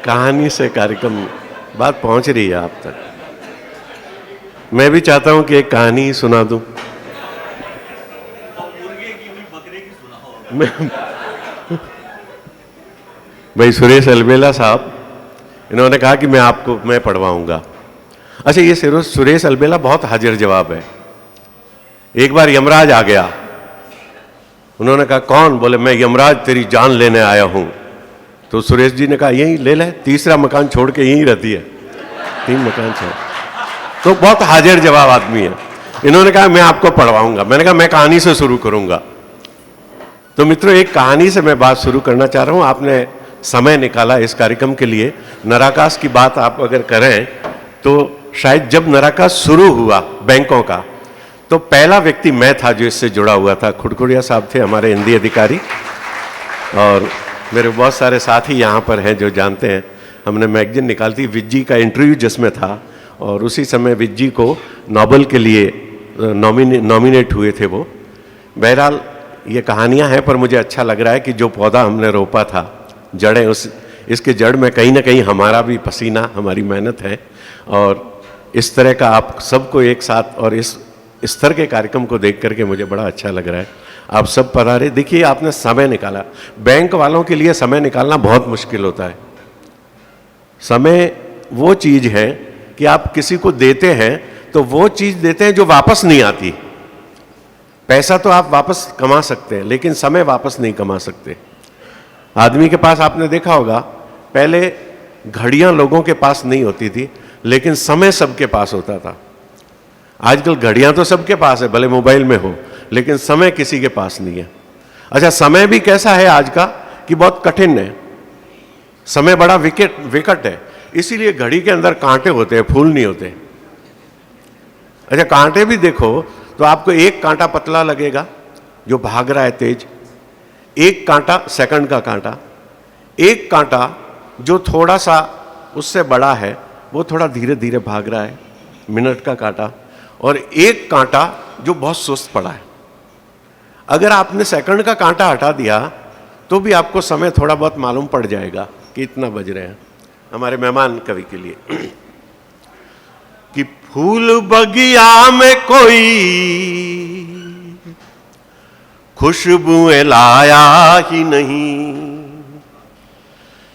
कहानी से कार्यक्रम बात पहुंच रही है आप तक। मैं भी चाहता हूं कि एक कहानी सुना दूं। भाई सुरेश अलबेला साहब, इन्होंने कहा कि मैं पढ़वाऊंगा। अच्छा, ये सुरेश अलबेला बहुत हाजिर जवाब है। एक बार यमराज आ गया, उन्होंने कहा कौन? बोले मैं यमराज तेरी जान लेने आया हूं। तो सुरेश जी ने कहा यही ले ले, तीसरा मकान छोड़ के यहीं रहती है, 3 मकान छोड़। तो बहुत हाजिर जवाब आदमी है। इन्होंने कहा मैं आपको पढ़वाऊंगा। मैंने कहा मैं कहानी से शुरू करूंगा। तो मित्रों, एक कहानी से मैं बात शुरू करना चाह रहा हूं। आपने समय निकाला इस कार्यक्रम के लिए। नराकास की बात आप अगर करें तो शायद जब नराकास शुरू हुआ बैंकों का, तो पहला व्यक्ति मैं था जो इससे जुड़ा हुआ था। खुड़कुड़िया साहब थे हमारे हिंदी अधिकारी, और मेरे बहुत सारे साथी यहाँ पर हैं जो जानते हैं। हमने मैगजीन निकाली थी, विज्जी का इंटरव्यू जिसमें था, और उसी समय विज्जी को नोबेल के लिए नॉमिनेट हुए थे वो। बहरहाल ये कहानियाँ हैं, पर मुझे अच्छा लग रहा है कि जो पौधा हमने रोपा था, जड़ें, इसके जड़ में कहीं ना कहीं हमारा भी पसीना, हमारी मेहनत है। और इस तरह का आप सबको एक साथ और इस स्तर के कार्यक्रम को देख करके मुझे बड़ा अच्छा लग रहा है। आप सब पधारे। देखिए, आपने समय निकाला। बैंक वालों के लिए समय निकालना बहुत मुश्किल होता है। समय वो चीज़ है कि आप किसी को देते हैं तो वो चीज़ देते हैं जो वापस नहीं आती। पैसा तो आप वापस कमा सकते हैं, लेकिन समय वापस नहीं कमा सकते। आदमी के पास आपने देखा होगा, पहले घड़ियां लोगों के पास नहीं होती थी, लेकिन समय सबके पास होता था। आजकल घड़ियां तो सबके पास है, भले मोबाइल में हो, लेकिन समय किसी के पास नहीं है। अच्छा, समय भी कैसा है आज का कि बहुत कठिन है। समय बड़ा विकट है, इसीलिए घड़ी के अंदर कांटे होते हैं, फूल नहीं होते। अच्छा, कांटे भी देखो तो आपको एक कांटा पतला लगेगा जो भाग रहा है तेज, एक कांटा सेकंड का कांटा, एक कांटा जो थोड़ा सा उससे बड़ा है वो थोड़ा धीरे धीरे भाग रहा है, मिनट का कांटा, और एक कांटा जो बहुत सुस्त पड़ा है। अगर आपने सेकंड का कांटा हटा दिया तो भी आपको समय थोड़ा बहुत मालूम पड़ जाएगा कि इतना बज रहे हैं। हमारे मेहमान कवि के लिए कि फूल बगिया में कोई खुशबुएं लाया ही नहीं,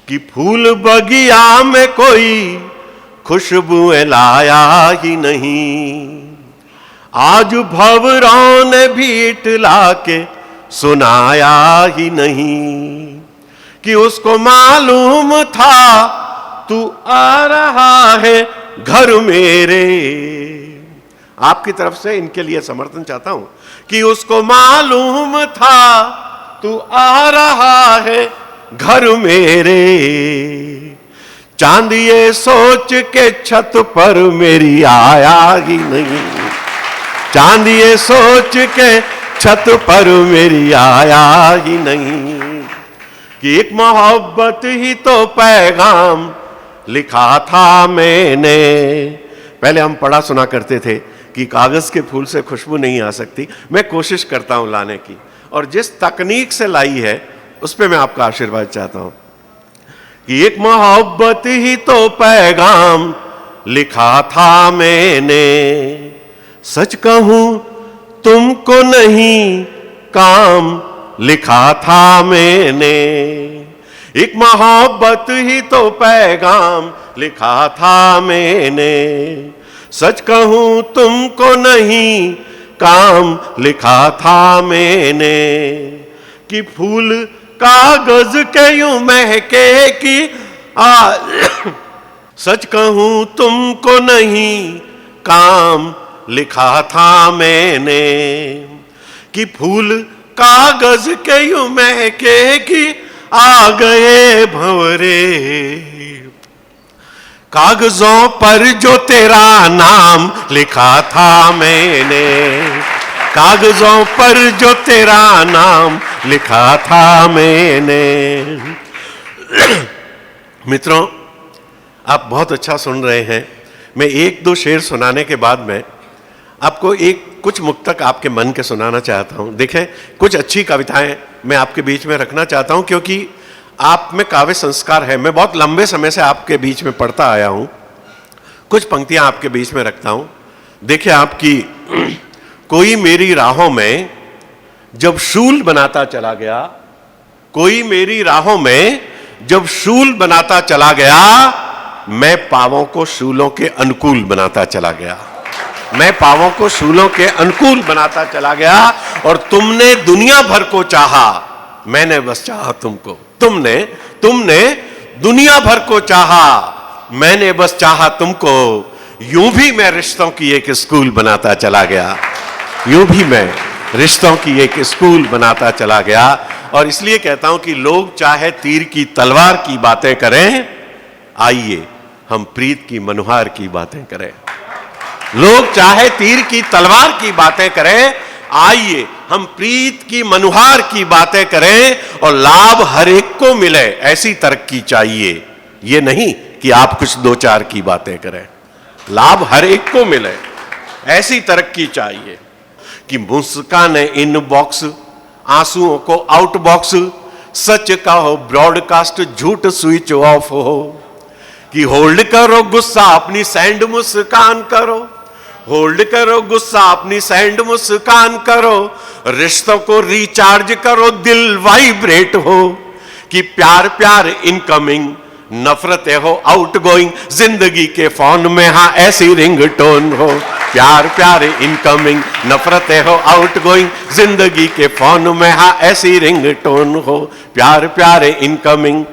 कि फूल बगिया में कोई खुशबुएं लाया ही नहीं। आज भंवरों ने भी इठला के सुनाया ही नहीं, कि उसको मालूम था तू आ रहा है घर मेरे। आपकी तरफ से इनके लिए समर्थन चाहता हूं कि उसको मालूम था तू आ रहा है घर मेरे। चांद ये सोच के छत पर मेरी आया ही नहीं, चांद ये सोच के छत पर मेरी आया ही नहीं, कि एक मोहब्बत ही तो पैगाम लिखा था मैंने। पहले हम पढ़ा सुना करते थे कि कागज के फूल से खुशबू नहीं आ सकती। मैं कोशिश करता हूं लाने की, और जिस तकनीक से लाई है उस पर मैं आपका आशीर्वाद चाहता हूं कि एक मोहब्बत ही तो पैगाम लिखा था मैंने। सच कहूं तुमको नहीं काम लिखा था मैंने, एक मोहब्बत ही तो पैगाम लिखा था मैंने। सच कहूं तुमको नहीं काम लिखा था मैंने, कि फूल कागज के यूं महके कि सच कहूं तुमको नहीं काम लिखा था मैंने, कि फूल कागज के यूं महके कि आ गए भंवरे। कागजों पर जो तेरा नाम लिखा था मैंने, कागजों पर जो तेरा नाम लिखा था मैंने। मित्रों, आप बहुत अच्छा सुन रहे हैं। मैं एक दो शेर सुनाने के बाद में आपको कुछ मुक्तक आपके मन के सुनाना चाहता हूं। देखें, कुछ अच्छी कविताएं मैं आपके बीच में रखना चाहता हूं, क्योंकि आप में काव्य संस्कार है। मैं बहुत लंबे समय से आपके बीच में पढ़ता आया हूं, कुछ पंक्तियां आपके बीच में रखता हूं। देखिए आपकी कोई मेरी राहों में जब शूल बनाता चला गया, कोई मेरी राहों में जब शूल बनाता चला गया, मैं पांवों को शूलों के अनुकूल बनाता चला गया, मैं पांवों को शूलों के अनुकूल बनाता चला गया। और तुमने दुनिया भर को चाहा, मैंने बस चाहा तुमको। तुमने दुनिया भर को चाहा, मैंने बस चाहा तुमको। यूं भी मैं रिश्तों की एक स्कूल बनाता चला गया, यूं भी मैं रिश्तों की एक स्कूल बनाता चला गया। और इसलिए कहता हूं कि लोग चाहे तीर की तलवार की बातें करें, आइए हम प्रीत की मनुहार की बातें करें। लोग चाहे तीर की तलवार की बातें करें, आइए हम प्रीत की मनुहार की बातें करें। और लाभ हर एक को मिले, ऐसी तरक्की चाहिए। ये नहीं कि आप कुछ दो चार की बातें करें, लाभ हर एक को मिले, ऐसी तरक्की चाहिए। कि मुस्काने इन बॉक्स, आंसुओं को आउट बॉक्स, सच का हो ब्रॉडकास्ट, झूठ स्विच ऑफ हो। कि होल्ड करो गुस्सा, अपनी सैंड मुस्कान करो, होल्ड करो गुस्सा, अपनी सैंड मुस्कान करो। रिश्तों को रिचार्ज करो, दिल वाइब्रेट हो। कि प्यार प्यार इनकमिंग, नफरतें हो आउटगोइंग, जिंदगी के फोन में हाँ ऐसी रिंगटोन हो। प्यार प्यार इनकमिंग, नफरतें हो आउटगोइंग, जिंदगी के फोन में हाँ ऐसी रिंगटोन हो। प्यार प्यार इनकमिंग।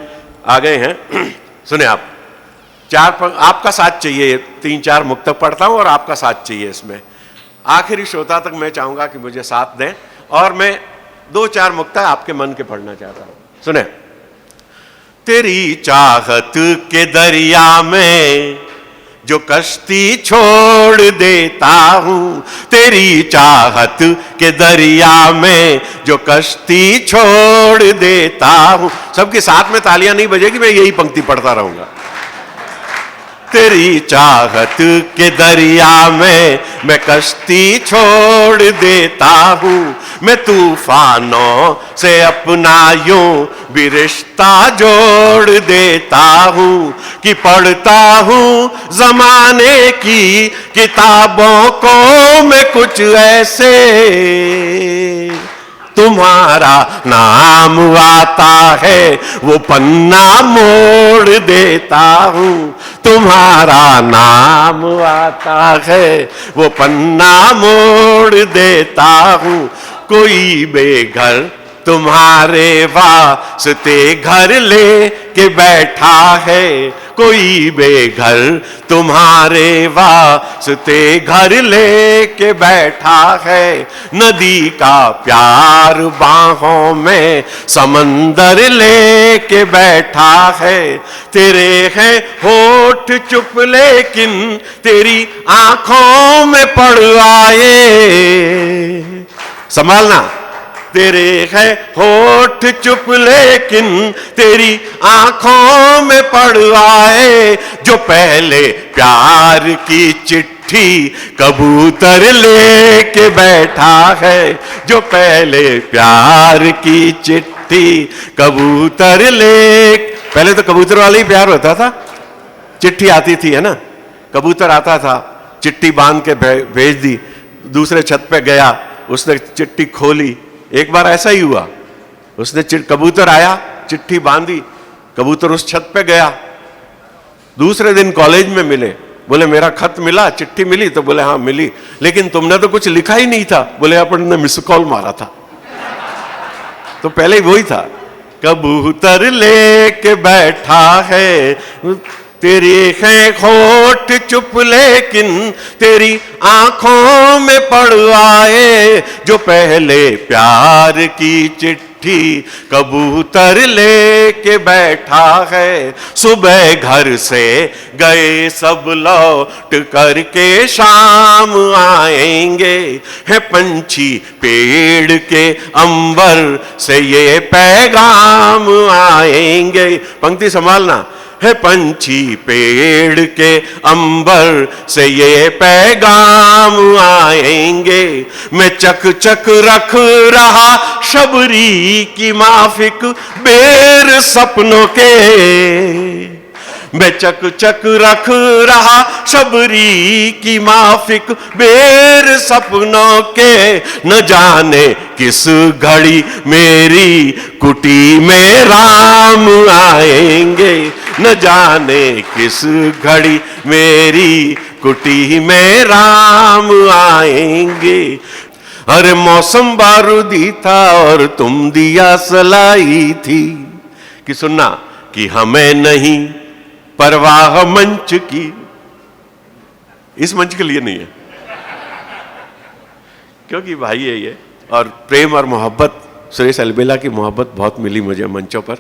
आ गए हैं सुने आप, आपका साथ चाहिए। 3-4 मुक्तक पढ़ता हूं और आपका साथ चाहिए इसमें। आखिरी श्रोता तक मैं चाहूंगा कि मुझे साथ दें, और मैं 2-4 मुक्तक आपके मन के पढ़ना चाहता हूं। सुने। तेरी चाहत के दरिया में जो कश्ती छोड़ देता हूं, तेरी चाहत के दरिया में जो कश्ती छोड़ देता हूं। सबके साथ में तालियां नहीं बजेगी, मैं यही पंक्ति पढ़ता रहूंगा। तेरी चाहत के दरिया में मैं कश्ती छोड़ देता हूं, मैं तूफानों से अपना यूं भी रिश्ता जोड़ देता हूं। कि पढ़ता हूं जमाने की किताबों को मैं कुछ ऐसे, तुम्हारा नाम आता है वो पन्ना मोड़ देता हूं, तुम्हारा नाम आता है वो पन्ना मोड़ देता हूं। कोई बेघर तुम्हारे वास्ते घर ले के बैठा है, कोई बेघर तुम्हारे वास्ते घर ले के बैठा है। नदी का प्यार बाहों में समंदर ले के बैठा है। तेरे हैं होठ चुप लेकिन तेरी आंखों में पड़ आए, संभालना। तेरे है होठ चुप लेकिन तेरी आंखों में पड़ आए। जो पहले प्यार की चिट्ठी कबूतर लेके बैठा है, जो पहले प्यार की चिट्ठी कबूतर ले। पहले तो कबूतर वाला ही प्यार होता था, चिट्ठी आती थी है ना, कबूतर आता था, चिट्ठी बांध के भेज दी। दूसरे छत पे गया, उसने चिट्ठी खोली। एक बार ऐसा ही हुआ, उसने कबूतर आया, चिट्ठी बांधी, कबूतर उस छत पे गया। दूसरे दिन कॉलेज में मिले, बोले मेरा खत मिला, चिट्ठी मिली? तो बोले हाँ मिली, लेकिन तुमने तो कुछ लिखा ही नहीं था। बोले अपन ने मिस कॉल मारा था। तो पहले ही वही था, कबूतर लेके बैठा है, तेरी है होठ चुप लेकिन तेरी आंखों में पड़ आए। जो पहले प्यार की चिट्ठी कबूतर लेके बैठा है। सुबह घर से गए सब लौट करके शाम आएंगे, है पंछी पेड़ के अंबर से ये पैगाम आएंगे। पंक्ति संभालना। है पंछी पेड़ के अंबर से ये पैगाम आएंगे। मैं चक चक रख रहा शबरी की माफिक बेर सपनों के, मैं चक चक रख रहा शबरी की माफिक बेर सपनों के। न जाने किस घड़ी मेरी कुटी में राम आएंगे, न जाने किस घड़ी मेरी कुटी में राम आएंगे। अरे मौसम बारूदी था और तुम दिया सलाई थी, कि सुनना कि हमें नहीं परवाह मंच की। इस मंच के लिए नहीं है, क्योंकि भाई है ये, और प्रेम और मोहब्बत, सुरेश अलबेला की मोहब्बत बहुत मिली मुझे मंचों पर।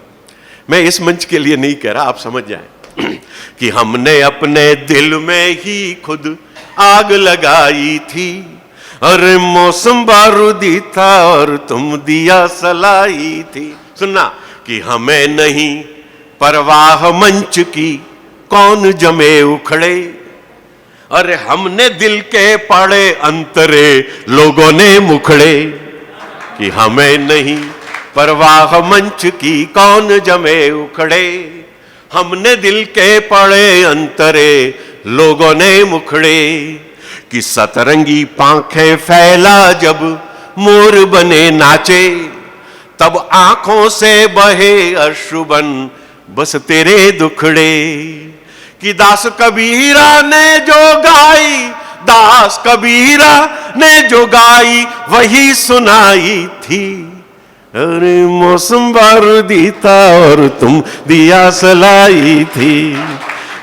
मैं इस मंच के लिए नहीं कह रहा, आप समझ जाएं कि हमने अपने दिल में ही खुद आग लगाई थी। अरे मौसम बारूदी था और तुम दिया सलाई थी। सुनना कि हमें नहीं परवाह मंच की, कौन जमे उखड़े। अरे हमने दिल के पाड़े अंतरे, लोगों ने मुखड़े। कि हमें नहीं परवाह मंच की, कौन जमे उखड़े। हमने दिल के पाड़े अंतरे, लोगों ने मुखड़े। कि सतरंगी पांखें फैला जब मोर बने नाचे, तब आंखों से बहे अश्रुबन बस तेरे दुखड़े। कि दास कबीरा ने जो गाई, दास कबीरा ने जो गाई वही सुनाई थी। अरे मौसम बारूदी था और तुम दिया सलाई थी,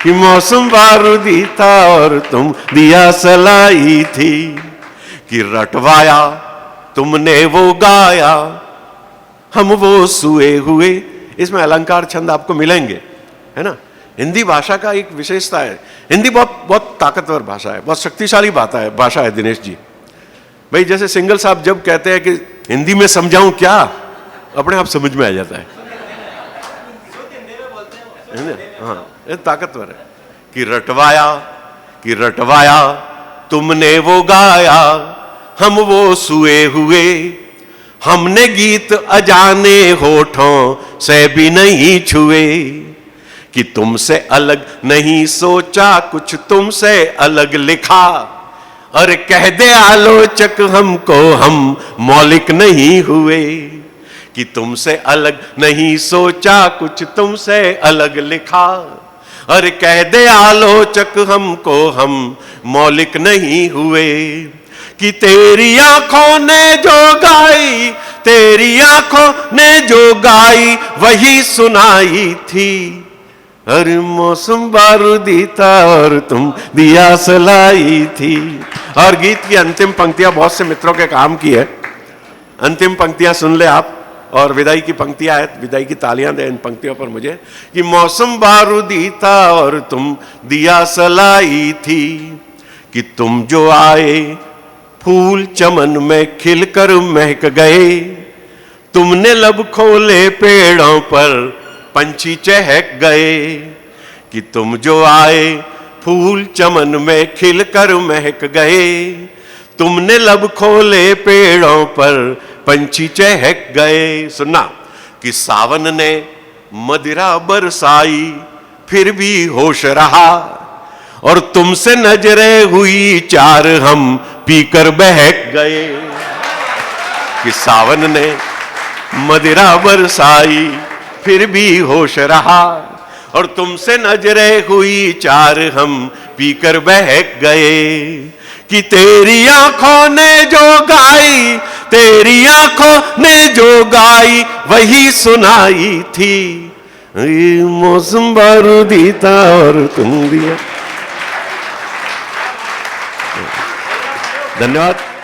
कि मौसम बारूदी था और तुम दिया सलाई थी। कि रटवाया तुमने वो गाया, हम वो सुए हुए। इसमें अलंकार छंद आपको मिलेंगे, है ना। हिंदी भाषा का एक विशेषता है, हिंदी बहुत ताकतवर भाषा है, बहुत शक्तिशाली भाषा है दिनेश जी। भाई जैसे सिंगल साहब जब कहते हैं कि हिंदी में समझाऊं क्या, अपने आप समझ में आ जाता है। हाँ, ये ताकतवर है। कि रटवाया तुमने वो गाया, हम वो सुए हुए। हमने गीत अजाने होठों से भी नहीं छुए। कि तुमसे अलग नहीं सोचा, कुछ तुमसे अलग लिखा। अरे कह दे आलोचक हमको, हम मौलिक नहीं हुए। कि तुमसे अलग नहीं सोचा, कुछ तुमसे अलग लिखा। अरे कह दे आलोचक हमको, हम मौलिक नहीं हुए। कि तेरी आंखों ने जो गाई, तेरी आंखों ने जो गाई वही सुनाई थी। अरे मौसम बारूदी था और तुम दिया सलाई थी। और गीत की अंतिम पंक्तियां बहुत से मित्रों के काम की है। अंतिम पंक्तियां सुन ले आप, और विदाई की पंक्तियां हैं, विदाई की तालियां दे इन पंक्तियों पर मुझे। कि मौसम बारूदी था और तुम दिया सलाई थी। कि तुम जो आए फूल चमन में खिलकर महक गए। तुमने लब खोले पेड़ों पर पंछी चहक गए। कि तुम जो आए फूल चमन में खिलकर महक गए। तुमने लब खोले पेड़ों पर पंछी चहक गए। सुनना कि सावन ने मदिरा बरसाई, फिर भी होश रहा। और तुमसे नजरें हुई चार, हम पीकर बहक गए। कि सावन ने मदिरा बरसाई, फिर भी होश रहा। और तुमसे नजरें हुई चार, हम पीकर बहक गए। कि तेरी आंखों ने जो गाई, तेरी आंखों ने जो गाई वही सुनाई थी। मौसम बारूदी था और तुम दिया। धन्यवाद।